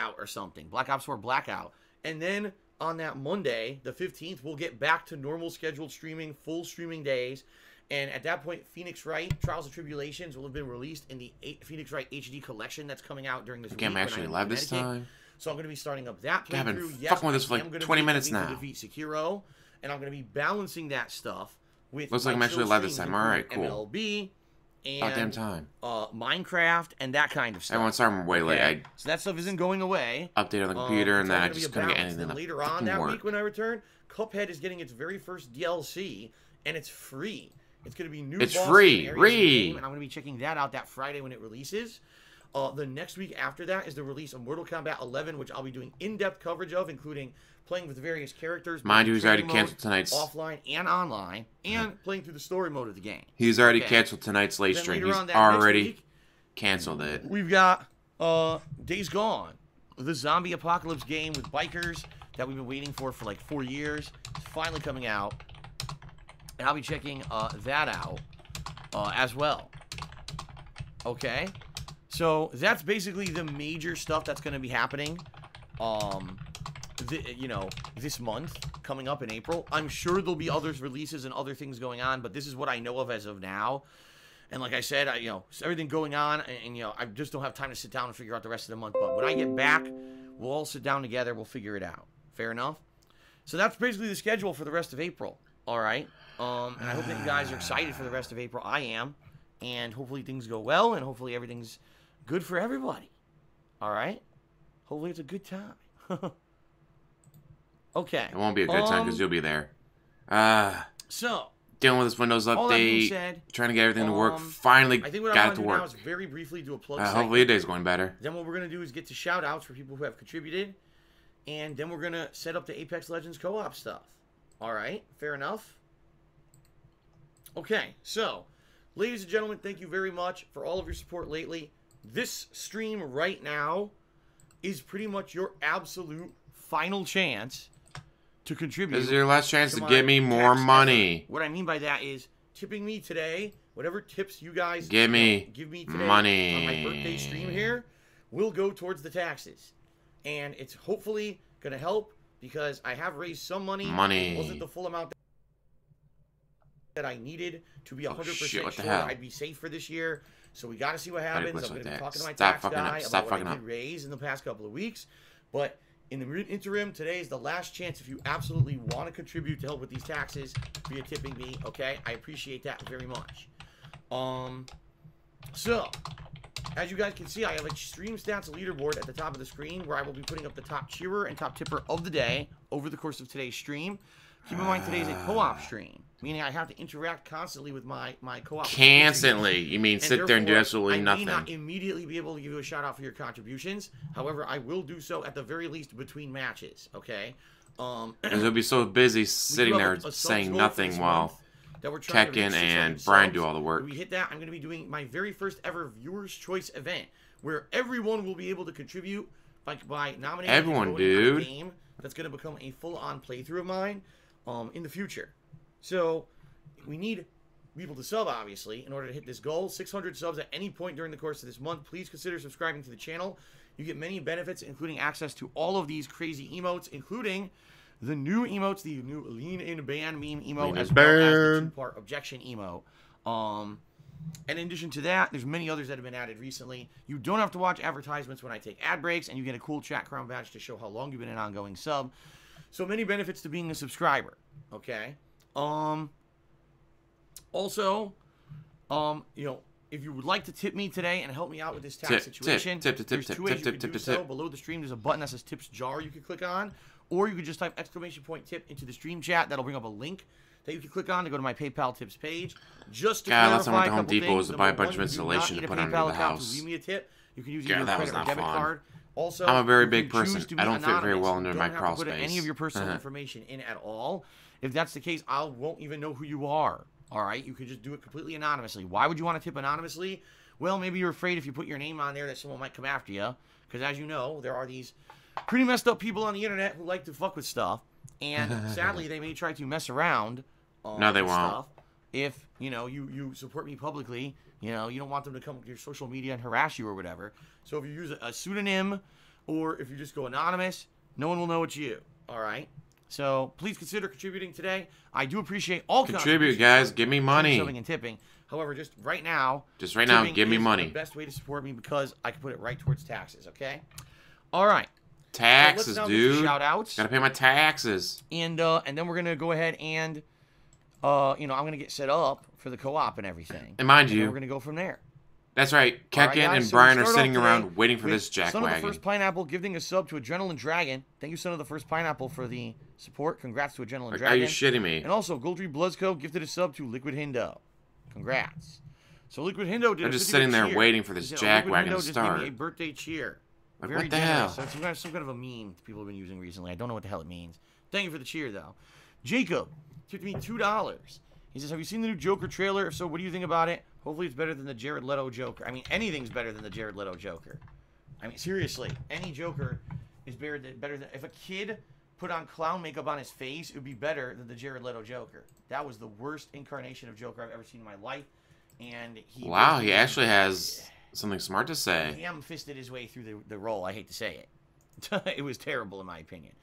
Blackout or something. Black Ops 4 Blackout. And then on that Monday, the 15th, we'll get back to normal scheduled streaming, full streaming days. And at that point, Phoenix Wright, Trials and Tribulations will have been released in the Phoenix Wright HD collection that's coming out during this week. I'm actually live this time. So I'm going to be starting up that playthrough. I've been fucking with this for like 20 minutes now. To defeat Sekiro, and I'm going to be balancing that stuff with. Looks like I'm actually live this time. All right, cool. MLB and goddamn time. Minecraft and that kind of stuff. Everyone's starting way late. So that stuff isn't going away. Update on the computer, and then I just couldn't get anything. Then later on that week when I return, Cuphead is getting its very first DLC, and it's free. It's going to be new. It's free. And I'm going to be checking that out that Friday when it releases. The next week after that is the release of Mortal Kombat 11, which I'll be doing in-depth coverage of, including playing with various characters. Mind you, he's already canceled tonight's offline and online, and playing through the story mode of the game. He's already canceled tonight's late stream. He's already canceled it. We've got Days Gone, the zombie apocalypse game with bikers that we've been waiting for like 4 years. It's finally coming out, and I'll be checking that out as well. Okay. So that's basically the major stuff that's going to be happening, this month, coming up in April. I'm sure there'll be other releases and other things going on, but this is what I know of as of now. And like I said, everything going on, and I just don't have time to sit down and figure out the rest of the month. But when I get back, we'll all sit down together. We'll figure it out. Fair enough? So that's basically the schedule for the rest of April. All right? And I hope that you guys are excited for the rest of April. I am. And hopefully things go well, and hopefully everything's good for everybody. All right? Hopefully it's a good time. Okay. It won't be a good time because you'll be there. So, dealing with this Windows update, said, trying to get everything to work. Finally I think what got it to do work. now is very briefly do a plug hopefully your day's going better. Then what we're going to do is get to shout-outs for people who have contributed. And then we're going to set up the Apex Legends co-op stuff. All right? Fair enough? Okay. So, ladies and gentlemen, thank you very much for all of your support lately. This stream right now is pretty much your absolute final chance to contribute. This is your last chance to give me more money. Effort. What I mean by that is tipping me today, whatever tips you guys give me today money on my birthday stream here will go towards the taxes. And it's hopefully going to help because I have raised some money. It wasn't the full amount that I needed to be 100% sure I'd be safe for this year. So we got to see what happens. I'm going to be talking to my tax guy about what I did raise in the past couple of weeks. But in the interim, today is the last chance if you absolutely want to contribute to help with these taxes for you tipping me, okay? I appreciate that very much. So, as you guys can see, I have a stream stats leaderboard at the top of the screen where I will be putting up the top cheerer and top tipper of the day over the course of today's stream. Keep in mind, today's a co-op stream, meaning I have to interact constantly with my co-op. Constantly? You mean sit there and do absolutely nothing? I may not immediately be able to give you a shout-out for your contributions. However, I will do so at the very least between matches, okay? Because you'll be so busy sitting there saying nothing while Tekken and Brian do all the work. When we hit that, I'm going to be doing my very first ever Viewers' Choice event, where everyone will be able to contribute by nominating a game that's going to become a full-on playthrough of mine. In the future. So, we need people to sub, obviously, in order to hit this goal. 600 subs at any point during the course of this month. Please consider subscribing to the channel. You get many benefits, including access to all of these crazy emotes, including the new emotes, the new Lean In Ban meme emote, as well as the two-part objection emote. And in addition to that, there's many others that have been added recently. You don't have to watch advertisements when I take ad breaks, and you get a cool chat crown badge to show how long you've been an ongoing sub. So many benefits to being a subscriber, okay? Also, if you would like to tip me today and help me out with this tax situation, there's two ways you can do so. Below the stream, there's a button that says Tips Jar you can click on, or you can just type !tip into the stream chat. That'll bring up a link that you can click on to go to my PayPal tips page. Just to clarify a couple things. Home Depot to buy a bunch of insulation to put under the house. To leave me a tip. You can use your credit or debit card. Also, I'm a very big person. I don't fit very well into my crawl space. You don't have to put any of your personal information in at all. If that's the case, I won't even know who you are. All right? You can just do it completely anonymously. Why would you want to tip anonymously? Well, maybe you're afraid if you put your name on there that someone might come after you. Because as you know, there are these pretty messed up people on the internet who like to fuck with stuff. And sadly, they may try to mess around no, they won't. Stuff. If, you support me publicly, you don't want them to come to your social media and harass you or whatever. So if you use a pseudonym or if you just go anonymous, no one will know it's you. All right? So please consider contributing today. I do appreciate all contribute, guys. Give me money. And tipping. However, just right now, give me money. The best way to support me because I can put it right towards taxes. Okay. All right. Taxes, dude. Shout outs. Gotta pay my taxes. And then we're gonna go ahead and I'm gonna get set up for the co-op and everything. And mind you, we're gonna go from there. That's right. Kekin and Brian are sitting around waiting for this jackwagon. Son of the First Pineapple giving a sub to Adrenaline Dragon. Thank you, Son of the First Pineapple, for the support. Congrats to Adrenaline Dragon. Are you shitting me? And also, Goldtree Bloodsco gifted a sub to Liquid Hindo. Congrats. So Liquid Hindo did. I'm just sitting there waiting for this jackwagon to start. Just gave me a birthday cheer. Like, what the hell? So it's some kind of a meme people have been using recently. I don't know what the hell it means. Thank you for the cheer, though. Jacob tipped me $2. He says, have you seen the new Joker trailer? If so, what do you think about it? Hopefully it's better than the Jared Leto Joker. I mean, anything's better than the Jared Leto Joker. I mean, seriously, any Joker is better than... If a kid put on clown makeup on his face, it would be better than the Jared Leto Joker. That was the worst incarnation of Joker I've ever seen in my life. And he... Wow, he actually has something smart to say. He ham-fisted his way through the role. I hate to say it. It was terrible, in my opinion.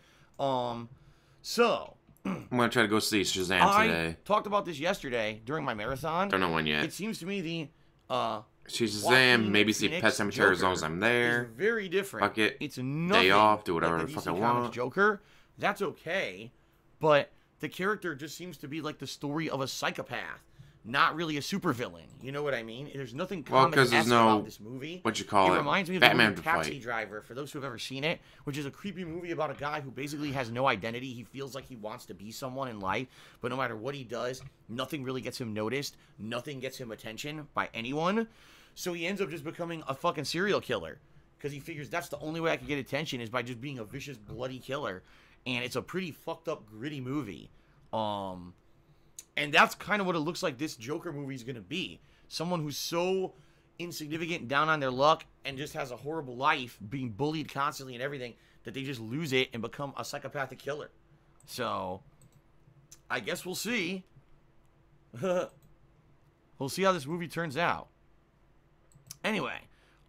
So... I'm going to try to go see Shazam today. I talked about this yesterday during my marathon. Don't know when yet. It seems to me see Shazam, maybe see Pet Sematary as long as I'm there. It's very different. Fuck it. It's nothing day off, do whatever like the fuck I want. Joker, that's okay. But the character just seems to be like the story of a psychopath. Not really a supervillain. You know what I mean? There's nothing comic-esque about this movie. What you call it? It reminds me of Batman the movie Taxi Driver, for those who have ever seen it, which is a creepy movie about a guy who basically has no identity. He feels like he wants to be someone in life, but no matter what he does, nothing really gets him noticed. Nothing gets him attention by anyone. So he ends up just becoming a fucking serial killer because he figures that's the only way I can get attention is by just being a vicious, bloody killer. And it's a pretty fucked up, gritty movie. And that's kind of what it looks like this Joker movie is going to be. Someone who's so insignificant and down on their luck and just has a horrible life, being bullied constantly and everything, that they just lose it and become a psychopathic killer. So, I guess we'll see. We'll see how this movie turns out. Anyway,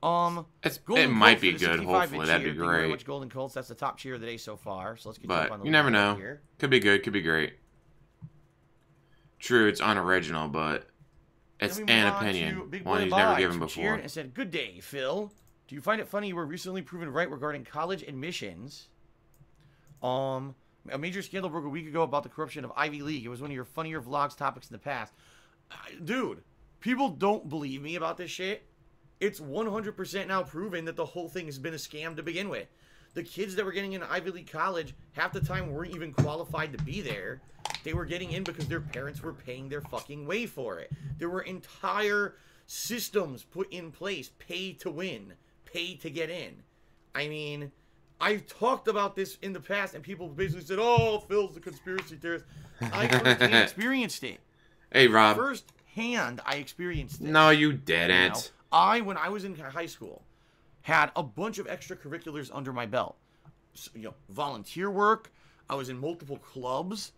it might be good, hopefully. That'd be great. Thank you very much, Golden Colts. That's the top cheer of the day so far. So let's get on the you never know. Here. Could be good, could be great. True, it's unoriginal, but it's an opinion. One he's never given before. And said, good day, Phil. Do you find it funny you were recently proven right regarding college admissions? A major scandal broke a week ago about the corruption of Ivy League. It was one of your funnier vlogs topics in the past. Dude, people don't believe me about this shit. It's 100% now proven that the whole thing has been a scam to begin with. The kids that were getting into Ivy League college half the time weren't even qualified to be there. They were getting in because their parents were paying their fucking way for it. There were entire systems put in place. Pay to win. Pay to get in. I mean, I've talked about this in the past, and people basically said, oh, Phil's the conspiracy theorist. I firsthand experienced it. Hey, Rob. Firsthand, I experienced it. No, you didn't. When I was in high school, had a bunch of extracurriculars under my belt. So, volunteer work. I was in multiple clubs.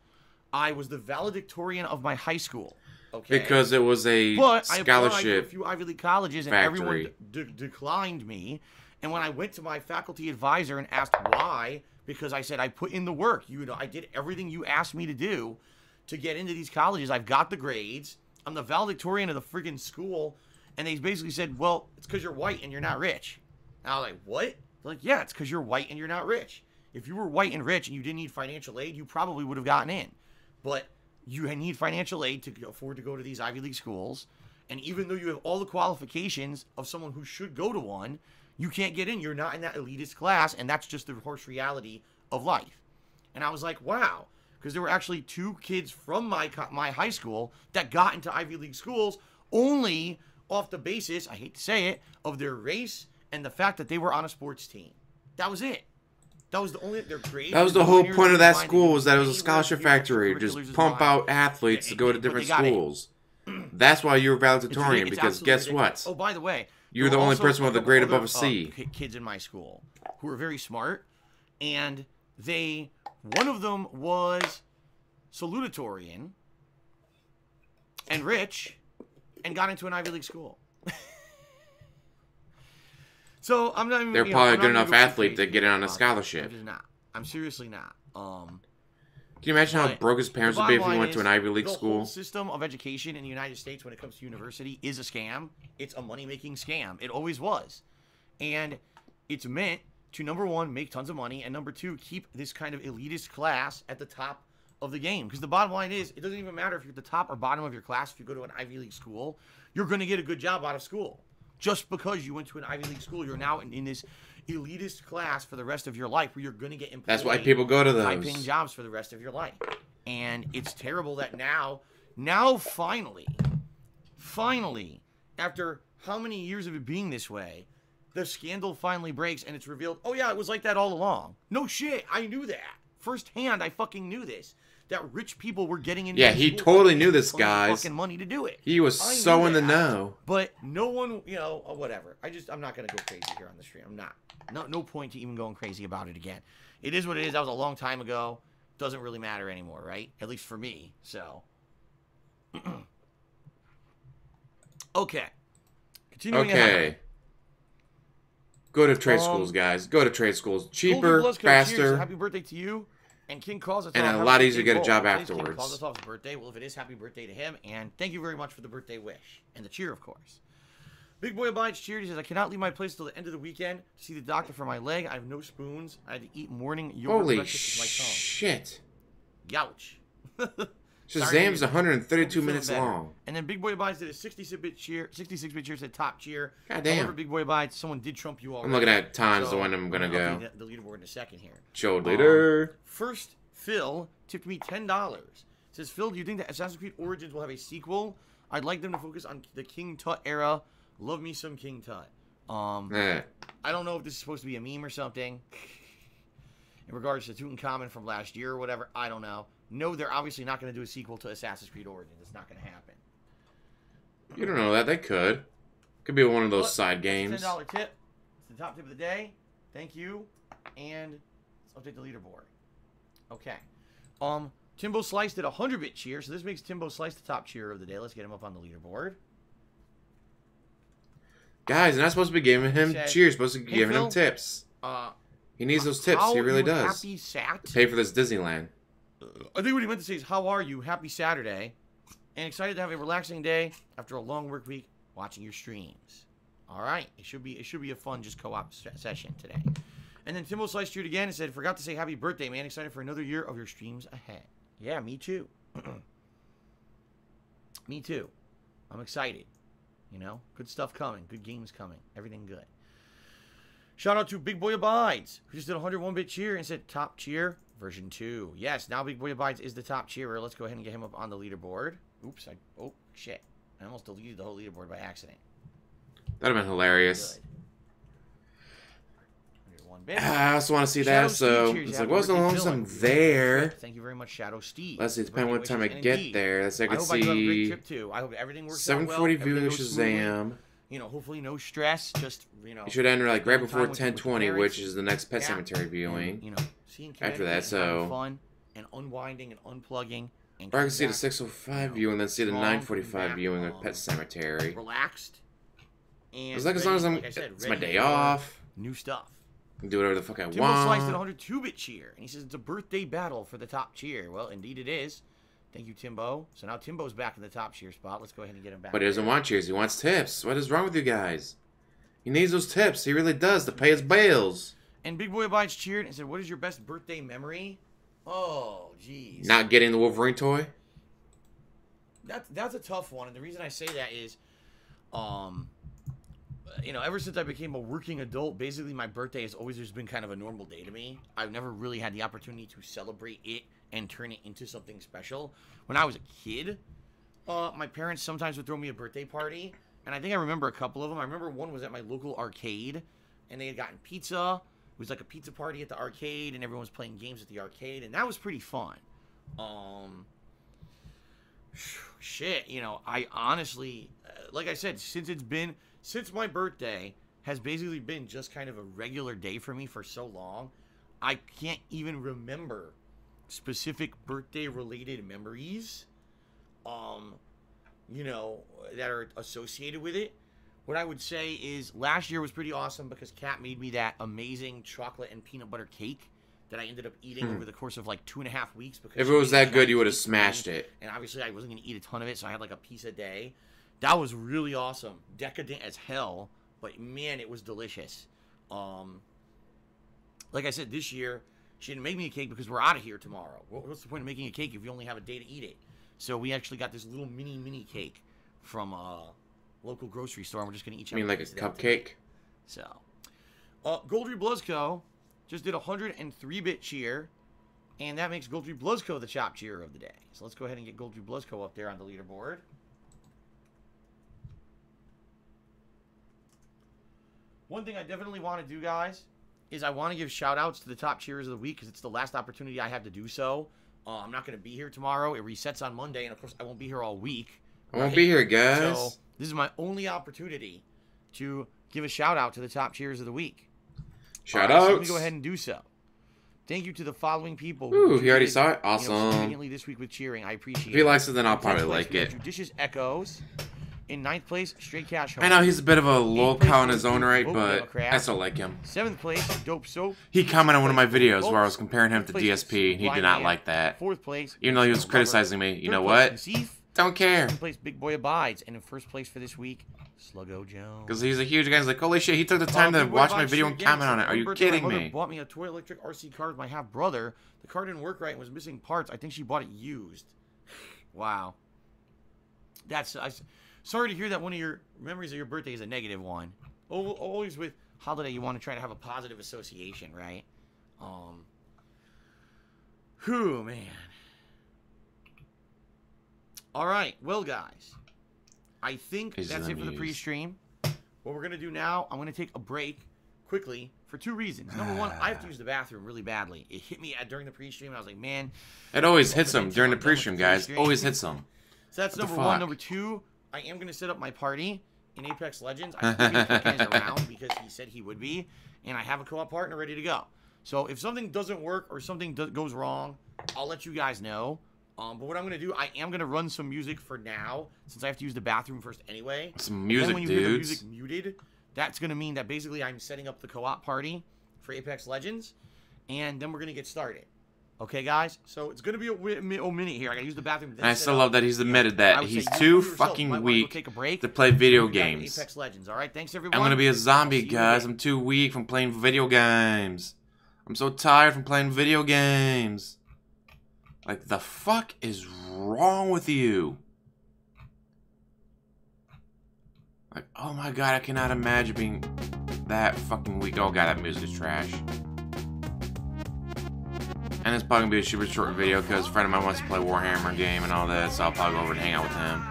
I was the valedictorian of my high school. Okay. Because it was a scholarship. I applied to a few Ivy League colleges, and everyone declined me. And when I went to my faculty advisor and asked why, because I said I put in the work. I did everything you asked me to do to get into these colleges. I've got the grades. I'm the valedictorian of the friggin' school. And they basically said, well, it's because you're white and you're not rich. And I was like, what? They're like, yeah, it's because you're white and you're not rich. If you were white and rich and you didn't need financial aid, you probably would have gotten in. But you need financial aid to afford to go to these Ivy League schools. And even though you have all the qualifications of someone who should go to one, you can't get in. You're not in that elitist class, and that's just the harsh reality of life. And I was like, wow. Because there were actually 2 kids from my high school that got into Ivy League schools only off the basis, I hate to say it, of their race and the fact that they were on a sports team. That was it. That was the only their grade. That was the whole point of that school, was that it was a scholarship factory. Just pump out athletes to go to different schools. That's why you were valedictorian, because guess what? Oh, by the way, you're the only person with a grade above a C. Kids in my school who were very smart, and one of them was salutatorian and rich and got into an Ivy League school. So I'm not even. They're probably a good enough athlete to get in on a scholarship. I'm just not. I'm seriously not. Can you imagine how broke his parents would be if he went to an Ivy League school? The whole system of education in the United States when it comes to university is a scam. It's a money-making scam. It always was. And it's meant to, number one, make tons of money, and number two, keep this kind of elitist class at the top of the game. Because the bottom line is, it doesn't even matter if you're at the top or bottom of your class. If you go to an Ivy League school, you're going to get a good job out of school. Just because you went to an Ivy League school, you're now in this elitist class for the rest of your life where you're going to get employed. That's why people go to those high-paying jobs for the rest of your life. And it's terrible that now finally, after how many years of it being this way, the scandal finally breaks and it's revealed, oh yeah, it was like that all along. No shit, I knew that. Firsthand, I fucking knew this. That rich people were getting into he totally knew this, guys. Fucking money to do it. He was so in the know. But no one, whatever. I'm not gonna go crazy here on the stream. I'm not. No point to even going crazy about it again. It is what it is. That was a long time ago. Doesn't really matter anymore, right? At least for me. So. Okay. Continuing ahead. Go to trade schools, guys. Go to trade schools. Cheaper, faster. Cheers. Happy birthday to you. And King calls us and a lot easier to get a job afterwards. King calls us off his birthday. Well, if it is happy birthday to him. And thank you very much for the birthday wish. And the cheer, of course. Big Boy Abides cheered. He says, I cannot leave my place till the end of the weekend to see the doctor for my leg. I have no spoons. I had to eat morning yogurt breakfast with my tongue. Shit. Youch. Shazam's 132 minutes long. And then Big Boy Abides did a 66-bit cheer. 66-bit cheer said top cheer. God damn. However, Big Boy Abides, someone did trump you already. I'm looking at times the one I'm going to go. The leaderboard in a second here. Show leader. First, Phil tipped me $10. Says, Phil, do you think that Assassin's Creed Origins will have a sequel? I'd like them to focus on the King Tut era. Love me some King Tut. I don't know if this is supposed to be a meme or something. In regards to Tutankhamun from last year or whatever, I don't know. No, they're obviously not going to do a sequel to Assassin's Creed Origins. It's not going to happen. You don't know that. They could. Could be one of those side games. $10 tip. It's the top tip of the day. Thank you. And let's update the leaderboard. Okay. Timbo Slice did a 100-bit cheer, so this makes Timbo Slice the top cheer of the day. Let's get him up on the leaderboard. Guys, you're not supposed to be giving him cheers. Supposed to be giving him tips. He needs those tips. He really does. Happy Sat? To pay for this Disneyland. I think what he meant to say is, how are you? Happy Saturday. And excited to have a relaxing day after a long work week watching your streams. All right. It should be a fun just co-op session today. And then Timbo Slice cheered again and said, forgot to say happy birthday, man. Excited for another year of your streams ahead. Yeah, me too. Me too. I'm excited. You know, good stuff coming. Good games coming. Everything good. Shout out to Big Boy Abides, who just did a 101-bit cheer and said top cheer version 2. Yes, now Big Boy Abides is the top cheerer. Let's go ahead and get him up on the leaderboard. Oops. Oh, shit. I almost deleted the whole leaderboard by accident. That would have been hilarious. Good. I also want to see that, so it's like, what's the longest I'm there? Thank you very much, Shadow Steve. Let's see, depending on what time I get there. That's I can see. I hope I have a great trip too. I hope everything works out well. 7:40 viewing of Shazam. You know, hopefully no stress. Just you should end like right before 10:20, which is the next Pet Cemetery viewing. And, seeing after that, so fun and unwinding and unplugging. Or I can see the 6:05 viewing, then see the 9:45 viewing of Pet Cemetery. Relaxed. And it's like as long as it's my day off. New stuff. Do whatever the fuck I want. Timbo Slice did a 102-bit cheer. And he says it's a birthday battle for the top cheer. Well, indeed it is. Thank you, Timbo. So now Timbo's back in the top cheer spot. Let's go ahead and get him back. But he doesn't want cheers. He wants tips. What is wrong with you guys? He needs those tips. He really does to pay his bills. And Big Boy Abides cheered and said, what is your best birthday memory? Oh, jeez. Not getting the Wolverine toy? That's a tough one. And the reason I say that is, ever since I became a working adult, basically my birthday has always just been kind of a normal day to me. I've never really had the opportunity to celebrate it and turn it into something special. When I was a kid, my parents sometimes would throw me a birthday party, and I think I remember a couple of them. I remember one was at my local arcade, and they had gotten pizza. It was like a pizza party at the arcade, and everyone was playing games at the arcade, and that was pretty fun. I honestly, like I said, since my birthday has basically been just kind of a regular day for me for so long, I can't even remember specific birthday-related memories, that are associated with it. what I would say is last year was pretty awesome because Kat made me that amazing chocolate and peanut butter cake that I ended up eating over the course of like 2.5 weeks. Because if it was that good, you would have smashed it. And obviously, I wasn't going to eat a ton of it, so I had like a piece a day. That was really awesome. Decadent as hell, but man, it was delicious. Like I said, this year, she didn't make me a cake because we're out of here tomorrow. What's the point of making a cake if you only have a day to eat it? So we actually got this little mini cake from a local grocery store. And we're just going to eat. You mean like a cupcake? So, Goldry Bluzko just did a 103-bit cheer, and that makes Goldry Bluzko the top cheer of the day. So let's go ahead and get Goldry Bluzko up there on the leaderboard. One thing I definitely want to do, guys, is I want to give shout-outs to the top cheerers of the week because it's the last opportunity I have to do so. I'm not going to be here tomorrow. It resets on Monday, and of course, I won't be here all week. I won't be here, guys. So this is my only opportunity to give a shout-out to the top cheerers of the week. Shout-outs. So let me go ahead and do so. Thank you to the following people. Ooh, he already saw it? Awesome. Significantly this week with cheering. I appreciate it. If he likes it, then I'll probably like it. Judicious Echoes. In 9th place, Straight Cash Home. I know he's a bit of a low cow in his own right, but I still like him. 7th place, Dope Soap. He commented on one of my videos where I was comparing him to DSP, and he did not like that. 4th place, even though he was criticizing me. You know what? Don't care. 2nd place, Big Boy Abides. And in 1st place for this week, Sluggo Jones. Because he's a huge guy. He's like, holy shit, he took the time to watch my video and comment on it. Are you kidding me? My mother bought me a toy electric RC car with my half-brother. The car didn't work right and was missing parts. I think she bought it used. Wow. That's... Sorry to hear that one of your memories of your birthday is a negative one. Always with holiday, you want to try to have a positive association, right? Whew, man. All right, well, guys, I think that's it for the pre-stream. What we're going to do now, I'm going to take a break quickly for 2 reasons. Number one, I have to use the bathroom really badly. It hit me during the pre-stream, and I was like, man. It always hits him during the pre-stream, guys. Always hits him. So that's number one. Number two, I am going to set up my party in Apex Legends. I think he's around because he said he would be, and I have a co-op partner ready to go. So if something doesn't work or something goes wrong, I'll let you guys know. But what I'm going to do, I am going to run some music for now, since I have to use the bathroom first anyway. Some music, then when you hear the music muted, that's going to mean that basically I'm setting up the co-op party for Apex Legends, and then we're going to get started. Okay, guys? So it's going to be a minute here. I got to use the bathroom. I still love that he's admitted that he's too fucking weak to play video games. Apex Legends. All right, thanks, everyone. I'm going to be a zombie, guys. I'm too weak from playing video games. I'm so tired from playing video games. Like, the fuck is wrong with you? Like, oh my god, I cannot imagine being that fucking weak. Oh god, that music is trash. And it's probably gonna be a super short video because a friend of mine wants to play Warhammer game and all that, so I'll probably go over and hang out with him.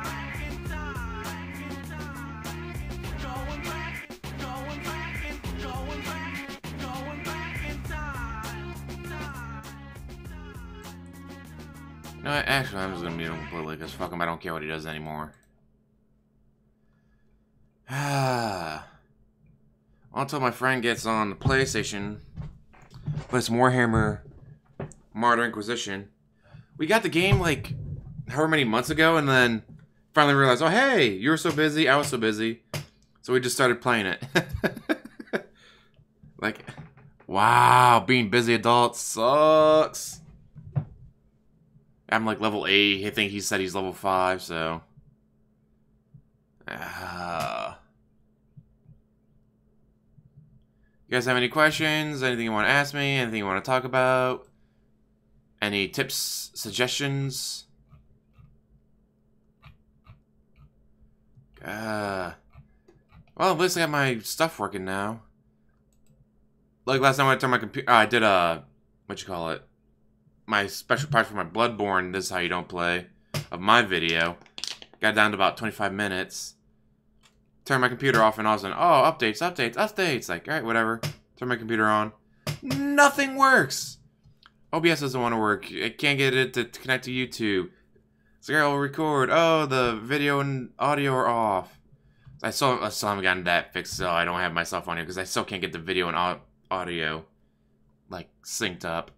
No, actually, I'm just gonna mute him completely because fuck him, I don't care what he does anymore. Until my friend gets on the PlayStation, play some Warhammer Martyr Inquisition. We got the game like however many months ago, and then finally realized, oh hey, you were so busy, I was so busy, so we just started playing it. Like, wow, being busy adult sucks. I'm like level 8. I think he said he's level 5, so. You guys have any questions? Anything you want to ask me? Anything you want to talk about? Any tips, suggestions? Well, at least I got my stuff working now. Like last time when I turned my computer, I did what you call it? My special parts for my Bloodborne, This Is How You Don't Play, of my video. Got down to about 25 minutes. Turned my computer off and all of a sudden, oh, updates. Like, alright, whatever. Turn my computer on. Nothing works! OBS doesn't want to work. I can't get it to connect to YouTube. It's like, I'll record. Oh, the video and audio are off. I still haven't gotten that fixed, so I don't have myself on here, because I still can't get the video and audio, like, synced up.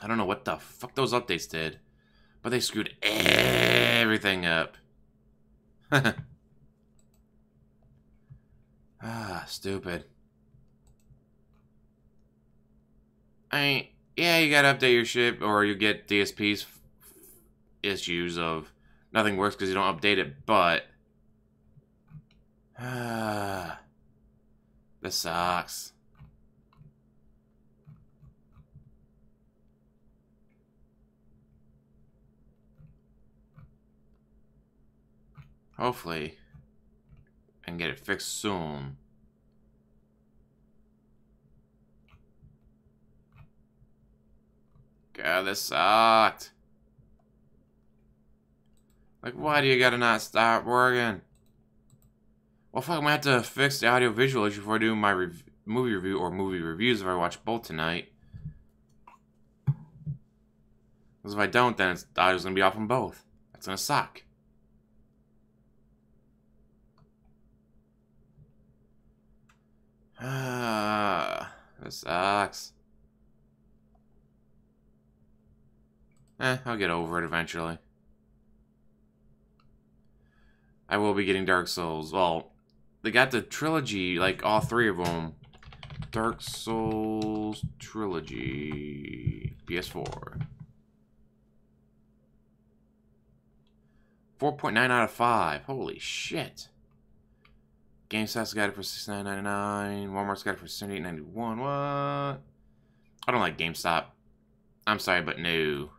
I don't know what the fuck those updates did, but they screwed everything up. Ah, stupid. Yeah, you gotta update your ship, or you get DSP's issues of nothing works because you don't update it, but... this sucks. Hopefully, I can get it fixed soon. God, this sucked. Like, why do you gotta not stop working? Well, fuck, I'm gonna have to fix the audio visual issue before I do my movie review or movie reviews if I watch both tonight. Because if I don't, then the audio's gonna be off on both. That's gonna suck. This sucks. I'll get over it eventually. I will be getting Dark Souls. Well, they got the trilogy, like all three of them. Dark Souls trilogy. PS4. 4.9 out of 5. Holy shit. GameStop's got it for $69.99. Walmart's got it for $78.91. What? I don't like GameStop. I'm sorry, but no.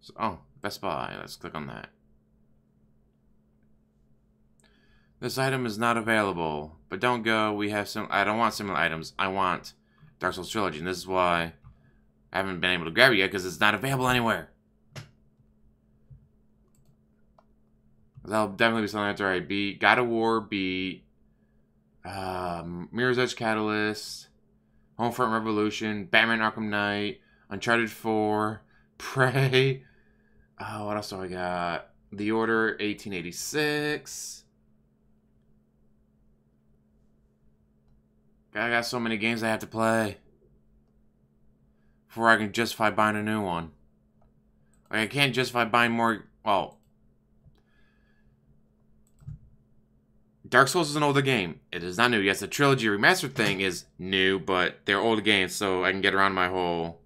So, oh, Best Buy. Let's click on that. This item is not available. But don't go. We have some... I don't want similar items. I want Dark Souls Trilogy. And this is why I haven't been able to grab it yet, because it's not available anywhere. That'll definitely be something after I beat God of War, beat Mirror's Edge Catalyst, Homefront Revolution, Batman Arkham Knight, Uncharted 4, Prey. What else do I got? The Order 1886. I got so many games I have to play before I can justify buying a new one. Like, I can't justify buying more... Well... Dark Souls is an older game. It is not new. Yes, the trilogy remastered thing is new, but they're older games, so I can get around my whole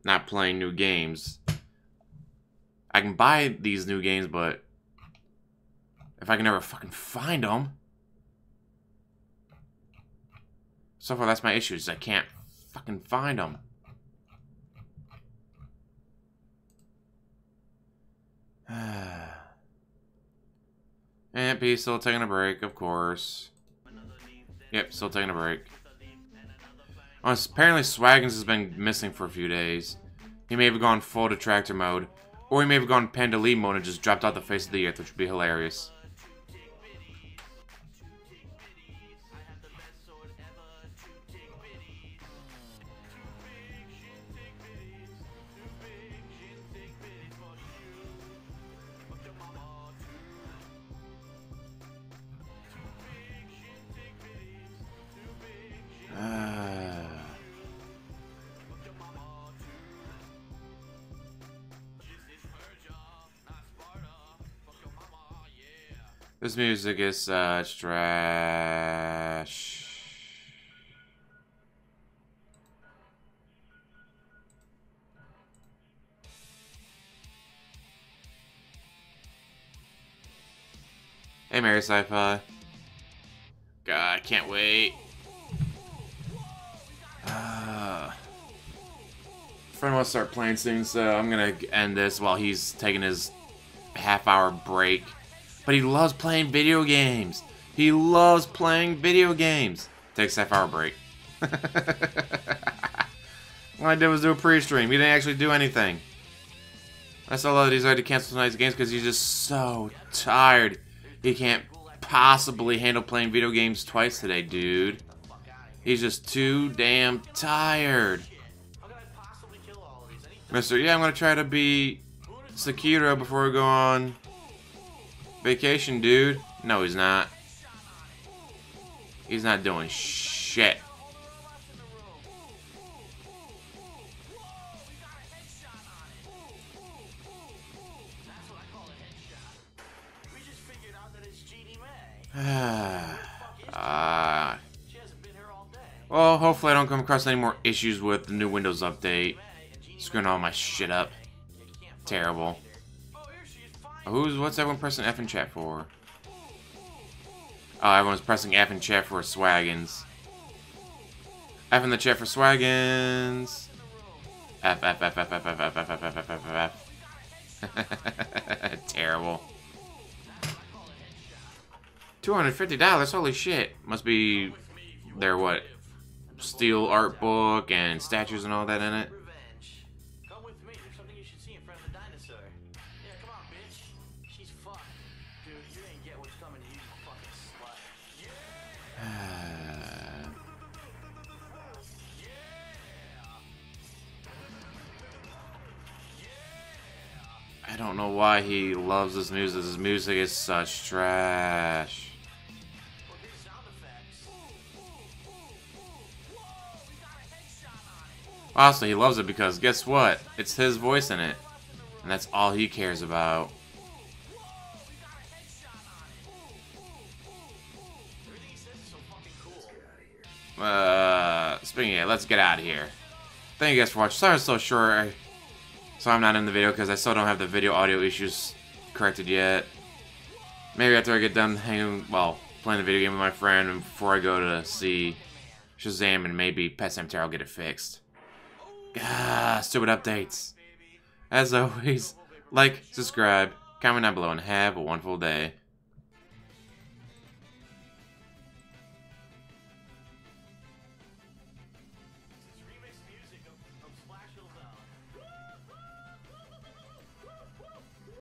not playing new games. I can buy these new games, but if I can never fucking find them. So far, that's my issue, is I can't fucking find them. And P still taking a break, of course. Yep, still taking a break. Oh, apparently Swaggins has been missing for a few days. He may have gone full detractor mode, or he may have gone Pandalene mode and just dropped off the face of the earth, which would be hilarious. This music is such trash. Hey, Mary Sci-Fi. God, I can't wait. Friend wants to start playing soon, so I'm gonna end this while he's taking his half-hour break. But he loves playing video games. He loves playing video games. Takes a half-hour break. All I did was do a pre-stream. He didn't actually do anything. I saw a lot of these already cancel tonight's games because he's just so tired. He can't possibly handle playing video games twice today, dude. He's just too damn tired. Mister, yeah, I'm gonna try to beat Sekiro before we go on vacation, dude. No, he's not. He's not doing shit. hopefully I don't come across any more issues with the new Windows update. Screwing all my shit up. Terrible. What's everyone pressing F in chat for? Oh, everyone's pressing F in chat for Swaggins. F in the chat for Swaggins. F, F, F, F, F, F, F, F, F, F, F, F, F. Terrible. $250, holy shit. Must be their, what, steel art book and statues and all that in it. I don't know why he loves this music. This music is such trash. Honestly, he loves it because guess what? It's his voice in it. And that's all he cares about. Speaking of it, let's get out of here. Thank you guys for watching. Sorry I'm so short. So I'm not in the video because I still don't have the video audio issues corrected yet. Maybe after I get done playing the video game with my friend and before I go to see Shazam and maybe Pet Sematary, I'll get it fixed. Stupid updates. As always, like, subscribe, comment down below, and have a wonderful day.